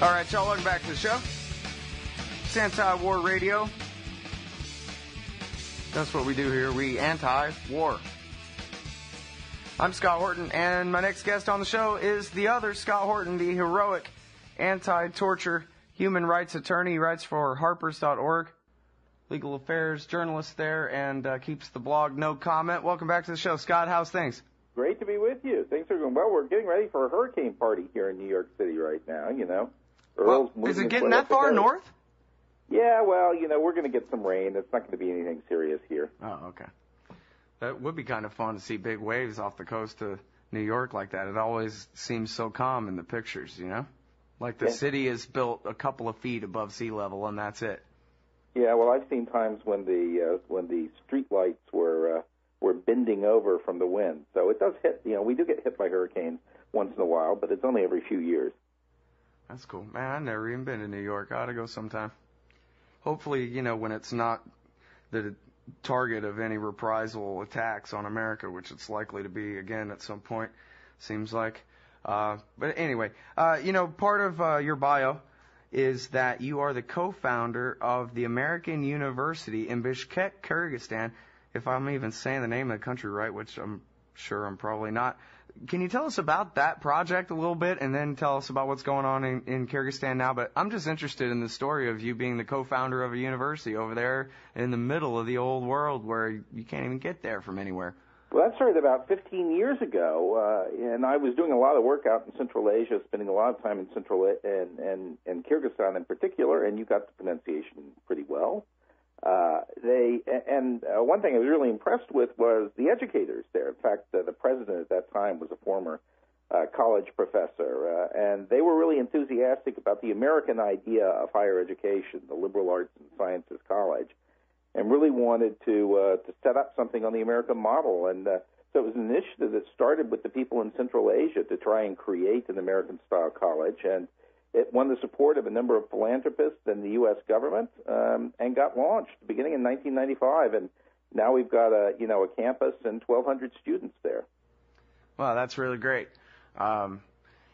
All right, y'all, welcome back to the show. It's AntiwarRadio. That's what we do here. We anti-war. I'm Scott Horton, and my next guest on the show is the other Scott Horton, the heroic anti-torture human rights attorney. He writes for Harpers.org, legal affairs journalist there, and keeps the blog No Comment. Welcome back to the show, Scott. How's things? Great to be with you. Things are going well. We're getting ready for a hurricane party here in New York City right now, you know. Well, is it getting that far north? Yeah, well, you know, we're going to get some rain. It's not going to be anything serious here. Oh, okay. That would be kind of fun to see big waves off the coast of New York like that. It always seems so calm in the pictures, you know? Like the city is built a couple of feet above sea level, and that's it. Yeah, well, I've seen times when the street lights were bending over from the wind. So it does hit, you know, we do get hit by hurricanes once in a while, but it's only every few years. That's cool. Man, I've never even been to New York. I ought to go sometime. Hopefully, you know, when it's not the target of any reprisal attacks on America, which it's likely to be again at some point, seems like. But anyway, you know, part of your bio is that you are the co-founder of the American University in Bishkek, Kyrgyzstan, if I'm even saying the name of the country right, which I'm sure I'm probably not. Can you tell us about that project a little bit, and then tell us about what's going on in Kyrgyzstan now? But I'm just interested in the story of you being the co-founder of a university over there in the middle of the old world where you can't even get there from anywhere. Well, that started about 15 years ago, and I was doing a lot of work out in Central Asia, spending a lot of time in Central and Kyrgyzstan in particular, and you got the pronunciation pretty well. One thing I was really impressed with was the educators there. In fact, the president at that time was a former college professor, and they were really enthusiastic about the American idea of higher education, the liberal arts and sciences college, and really wanted to set up something on the American model. And so it was an initiative that started with the people in Central Asia to try and create an American-style college, and it won the support of a number of philanthropists and the U.S. government, and got launched beginning in 1995. And now we've got a campus and 1,200 students there. Wow, that's really great.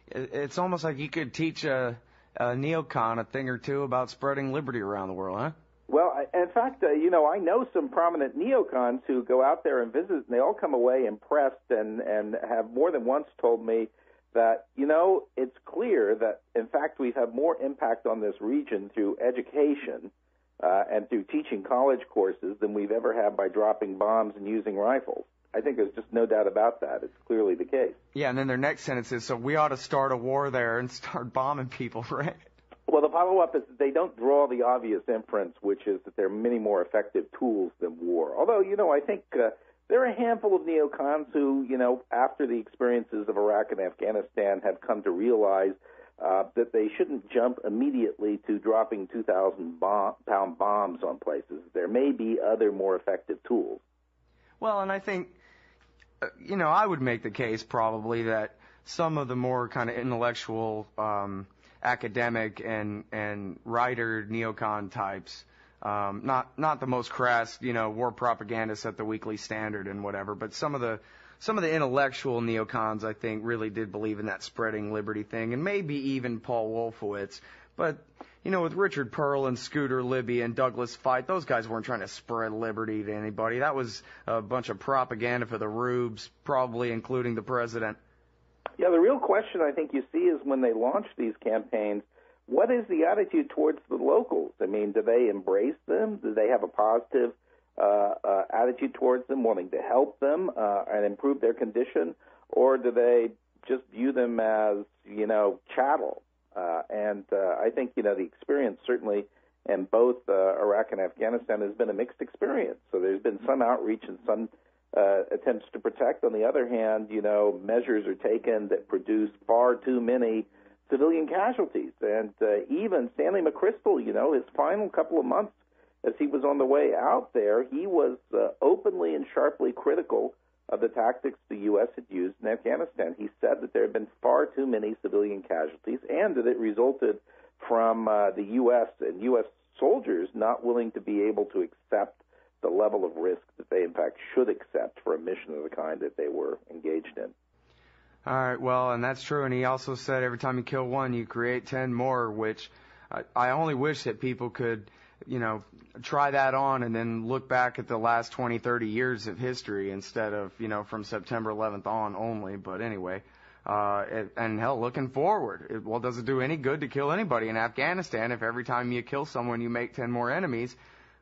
It's almost like you could teach a neocon a thing or two about spreading liberty around the world, huh? Well, in fact, I know some prominent neocons who go out there and visit, and they all come away impressed and have more than once told me that, it's clear that, in fact, we've had more impact on this region through education and through teaching college courses than we've ever had by dropping bombs and using rifles. I think there's just no doubt about that. It's clearly the case. Yeah, and then their next sentence is, so we ought to start a war there and start bombing people, right? Well, the follow-up is that they don't draw the obvious inference, which is that there are many more effective tools than war. Although, I think there are a handful of neocons who, after the experiences of Iraq and Afghanistan, have come to realize that they shouldn't jump immediately to dropping 2,000-pound bombs on places. There may be other more effective tools. Well, and I think, I would make the case probably that some of the more kind of intellectual, academic and writer neocon types, not the most crass, war propagandists at the Weekly Standard and whatever, but some of the intellectual neocons, I think, really did believe in that spreading liberty thing, and maybe even Paul Wolfowitz. But, with Richard Pearl and Scooter Libby and Douglas Feit, those guys weren't trying to spread liberty to anybody. That was a bunch of propaganda for the rubes, probably including the president. Yeah, the real question I think you see is when they launch these campaigns, what is the attitude towards the locals? I mean, do they embrace them? Do they have a positive attitude towards them, wanting to help them and improve their condition? Or do they just view them as, chattel? I think, the experience certainly in both Iraq and Afghanistan has been a mixed experience. So there's been some outreach and some attempts to protect. On the other hand, measures are taken that produce far too many civilian casualties. And even Stanley McChrystal, his final couple of months as he was on the way out there, he was openly and sharply critical of the tactics the U.S. had used in Afghanistan. He said that there had been far too many civilian casualties and that it resulted from the U.S. and U.S. soldiers not willing to be able to accept the level of risk that they, in fact, should accept for a mission of the kind that they were engaged in. All right, well, and that's true. And he also said every time you kill one, you create 10 more, which I only wish that people could, try that on and then look back at the last 20, 30 years of history instead of, from September 11th on only. But anyway, and hell, looking forward, does it do any good to kill anybody in Afghanistan if every time you kill someone you make 10 more enemies?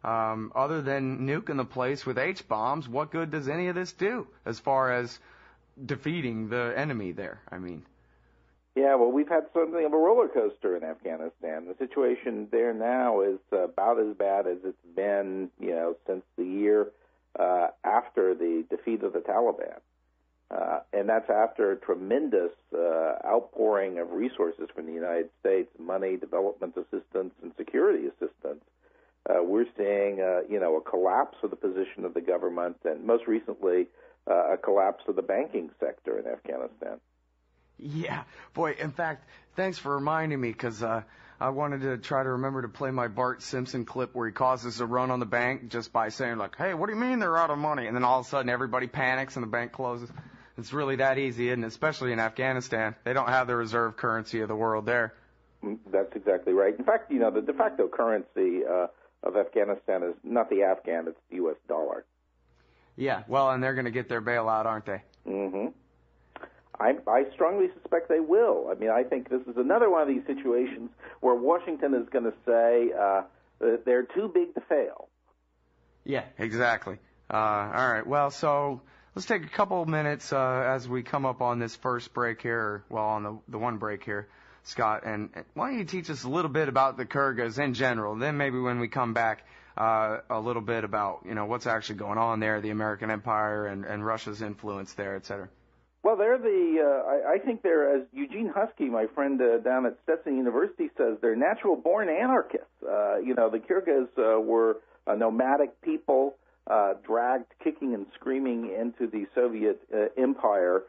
Other than nuking the place with H-bombs, what good does any of this do as far as defeating the enemy there? I mean, yeah, well, we've had something of a roller coaster in Afghanistan. The situation there now is about as bad as it's been, since the year after the defeat of the Taliban. And that's after a tremendous outpouring of resources from the United States, money, development assistance, and security assistance. We're seeing, a collapse of the position of the government, and most recently, a collapse of the banking sector in Afghanistan. Yeah, boy, in fact, thanks for reminding me, because I wanted to try to remember to play my Bart Simpson clip where he causes a run on the bank just by saying, like, hey, what do you mean they're out of money? And then all of a sudden everybody panics and the bank closes. It's really that easy, isn't it? Especially in Afghanistan. They don't have the reserve currency of the world there. That's exactly right. In fact, the de facto currency of Afghanistan is not the Afghan, it's the U.S. dollar. Yeah, well, and they're going to get their bailout, aren't they? Mm-hmm. I strongly suspect they will. I mean, I think this is another one of these situations where Washington is going to say that they're too big to fail. Yeah, exactly. All right, well, so let's take a couple of minutes as we come up on this first break here, on the one break here, Scott, and why don't you teach us a little bit about the Kyrgyz in general, then maybe when we come back, a little bit about, what's actually going on there, the American empire and Russia's influence there, et cetera. Well, they're I think they're, as Eugene Husky, my friend down at Stetson University, says, they're natural-born anarchists. The Kyrgyz were a nomadic people dragged kicking and screaming into the Soviet empire,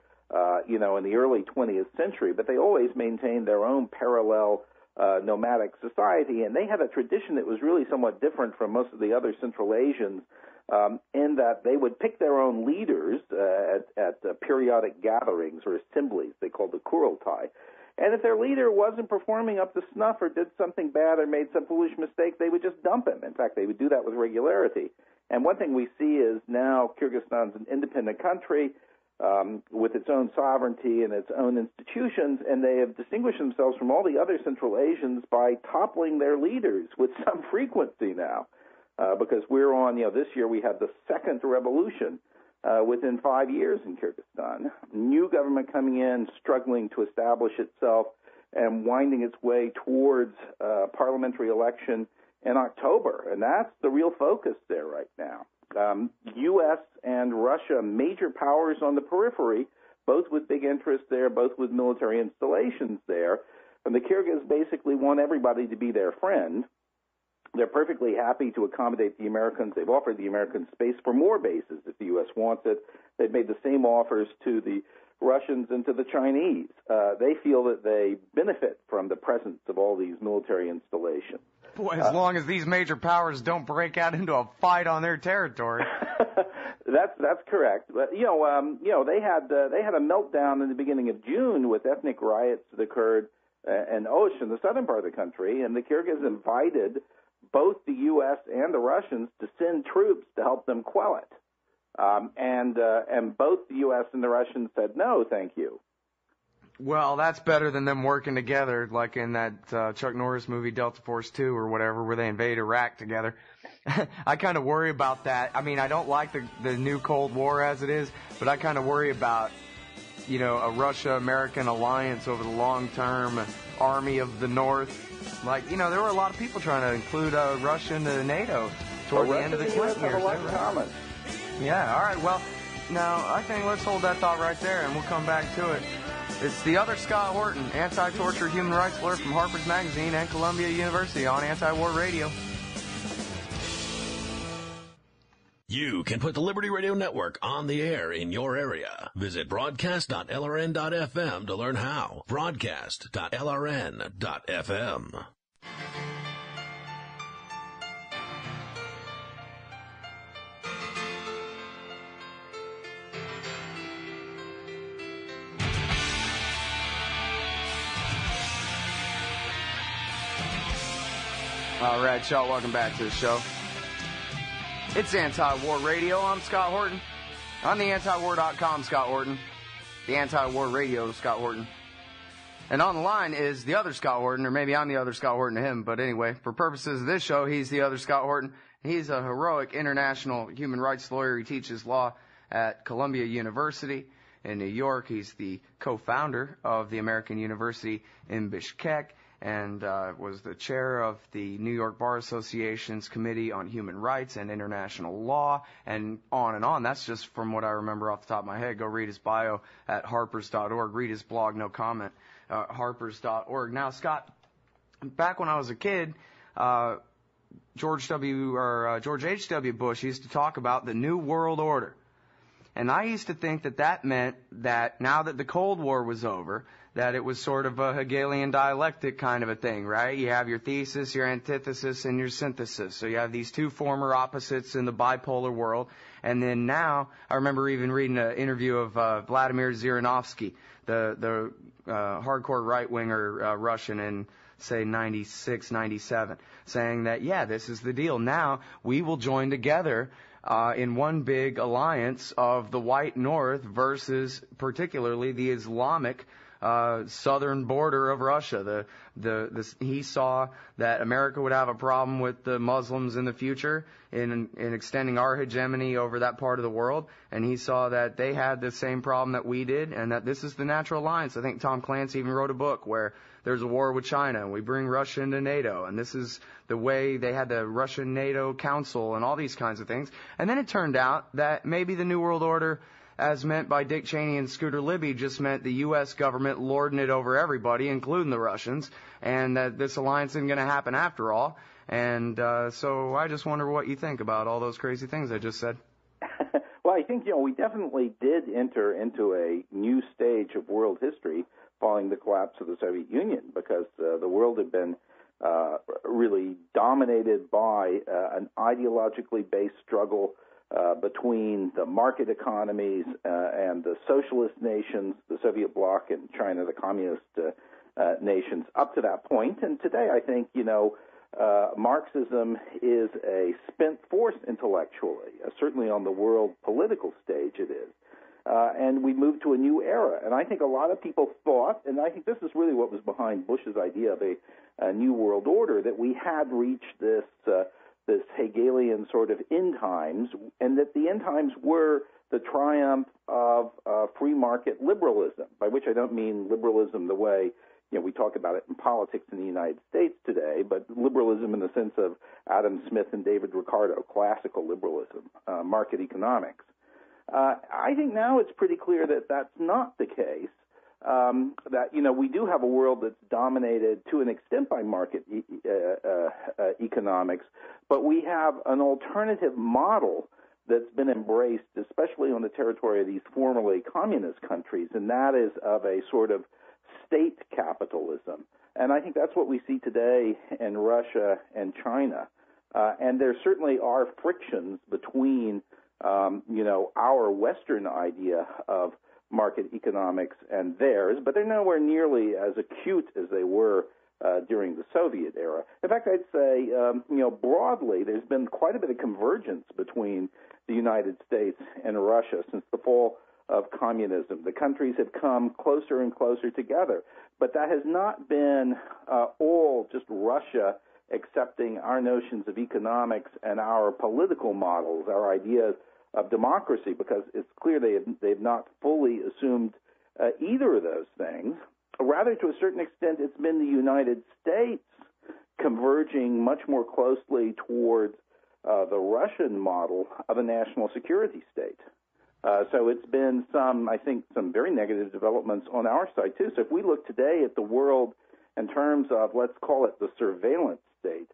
in the early 20th century, but they always maintained their own parallel nomadic society, and they had a tradition that was really somewhat different from most of the other Central Asians, in that they would pick their own leaders at periodic gatherings or assemblies they called the Kurultai. And if their leader wasn't performing up to snuff or did something bad or made some foolish mistake, they would just dump him. In fact, they would do that with regularity. And one thing we see is now Kyrgyzstan's an independent country with its own sovereignty and its own institutions, and they have distinguished themselves from all the other Central Asians by toppling their leaders with some frequency now. Because we're on, this year we had the second revolution within 5 years in Kyrgyzstan. New government coming in, struggling to establish itself, and winding its way towards parliamentary election in October. And that's the real focus there right now. U.S. and Russia, major powers on the periphery, both with big interests there, both with military installations there. And the Kyrgyz basically want everybody to be their friend. They're perfectly happy to accommodate the Americans. They've offered the Americans space for more bases if the U.S. wants it. They've made the same offers to the Russians and to the Chinese. They feel that they benefit from the presence of all these military installations. Boy, as long as these major powers don't break out into a fight on their territory. That's correct. But they had a meltdown in the beginning of June with ethnic riots that occurred in Osh in the southern part of the country, and the Kyrgyz invited both the U.S. and the Russians to send troops to help them quell it. And both the U.S. and the Russians said, no, thank you. Well, that's better than them working together, like in that Chuck Norris movie, Delta Force 2 or whatever, where they invade Iraq together. I kind of worry about that. I mean, I don't like the new Cold War as it is, but I kind of worry about, a Russia-American alliance over the long term, army of the North. Like, there were a lot of people trying to include Russia into NATO toward the end of the Clinton years. Yeah, all right. Well, now, I think let's hold that thought right there, and we'll come back to it. It's the Other Scott Horton, anti-torture human rights lawyer from Harper's Magazine and Columbia University on AntiwarRadio. You can put the Liberty Radio Network on the air in your area. Visit broadcast.lrn.fm to learn how. Broadcast.lrn.fm. All right, y'all, welcome back to the show. It's Anti-War Radio. I'm Scott Horton. I'm the Antiwar.com Scott Horton. The Anti-War Radio Scott Horton. And on the line is the other Scott Horton, or maybe I'm the other Scott Horton to him. But anyway, for purposes of this show, he's the other Scott Horton. He's a heroic international human rights lawyer. He teaches law at Columbia University in New York. He's the co-founder of the American University in Bishkek, and was the chair of the New York Bar Association's Committee on Human Rights and International Law, and on and on. That's just from what I remember off the top of my head. Go read his bio at harpers.org. Read his blog, no comment, harpers.org. Now, Scott, back when I was a kid, George H.W. Bush used to talk about the New World Order. And I used to think that that meant that now that the Cold War was over, that it was sort of a Hegelian dialectic kind of a thing, right? You have your thesis, your antithesis, and your synthesis. So you have these two former opposites in the bipolar world. And then now, I remember even reading an interview of Vladimir Zhirinovsky, the hardcore right-winger Russian in, say, 96, 97, saying that, yeah, this is the deal. Now we will join together in one big alliance of the white North versus particularly the Islamic southern border of Russia. He saw that America would have a problem with the Muslims in the future in extending our hegemony over that part of the world, and he saw that they had the same problem that we did, and that this is the natural alliance. I think Tom Clancy even wrote a book where there's a war with China, and we bring Russia into NATO, and this is the way they had the Russian-NATO council and all these kinds of things. And then it turned out that maybe the New World Order, as meant by Dick Cheney and Scooter Libby, just meant the U.S. government lording it over everybody, including the Russians, and that this alliance isn't going to happen after all. And so I just wonder what you think about all those crazy things I just said. Well, I think, we definitely did enter into a new stage of world history following the collapse of the Soviet Union, because the world had been really dominated by an ideologically based struggle between the market economies and the socialist nations, the Soviet bloc, and China, the communist nations, up to that point. And today, I think, Marxism is a spent force intellectually, certainly on the world political stage it is. And we moved to a new era. And I think a lot of people thought, and I think this is really what was behind Bush's idea of a new world order, that we had reached this Hegelian sort of end times, and that the end times were the triumph of free market liberalism, by which I don't mean liberalism the way we talk about it in politics in the United States today, but liberalism in the sense of Adam Smith and David Ricardo, classical liberalism, market economics. I think now it's pretty clear that that's not the case, that, we do have a world that's dominated to an extent by market economics, but we have an alternative model that's been embraced, especially on the territory of these formerly communist countries, and that is of a sort of state capitalism. And I think that's what we see today in Russia and China. And there certainly are frictions between our Western idea of market economics and theirs, but they're nowhere nearly as acute as they were during the Soviet era. In fact, I'd say, broadly, there's been quite a bit of convergence between the United States and Russia since the fall of communism. The countries have come closer and closer together, but that has not been all just Russia accepting our notions of economics and our political models, our ideas of democracy, because it's clear they've not fully assumed either of those things. Rather, to a certain extent, it's been the United States converging much more closely towards the Russian model of a national security state. So it's been some very negative developments on our side, too. So if we look today at the world in terms of, let's call it the surveillance state,